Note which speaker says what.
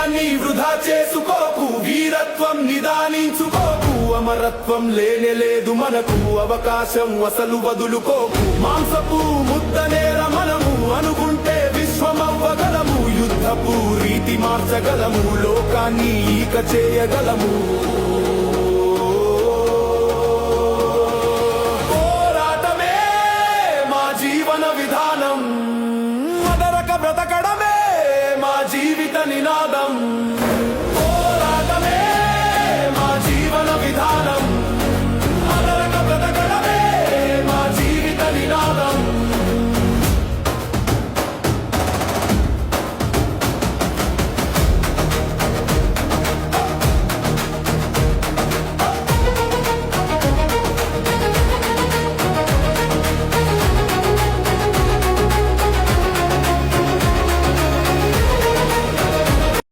Speaker 1: జీవితాన్ని వృధా చేసుకోకు, వీరత్వం నిదానించుకోకు. అమరత్వం లేనేలేదు మనకు, అవకాశం అసలు వదులుకోకు. మాంసపు ముద్దనేర మనము అనుకుంటే విశ్వమవ్వగలము. యుద్ధపు రీతి మార్చగలము, లోకాన్ని ఈక చేయగలము. పోరాటమే మా జీవన విధానం, మదరక బ్రతకడమే మా జీవిత నినాదం.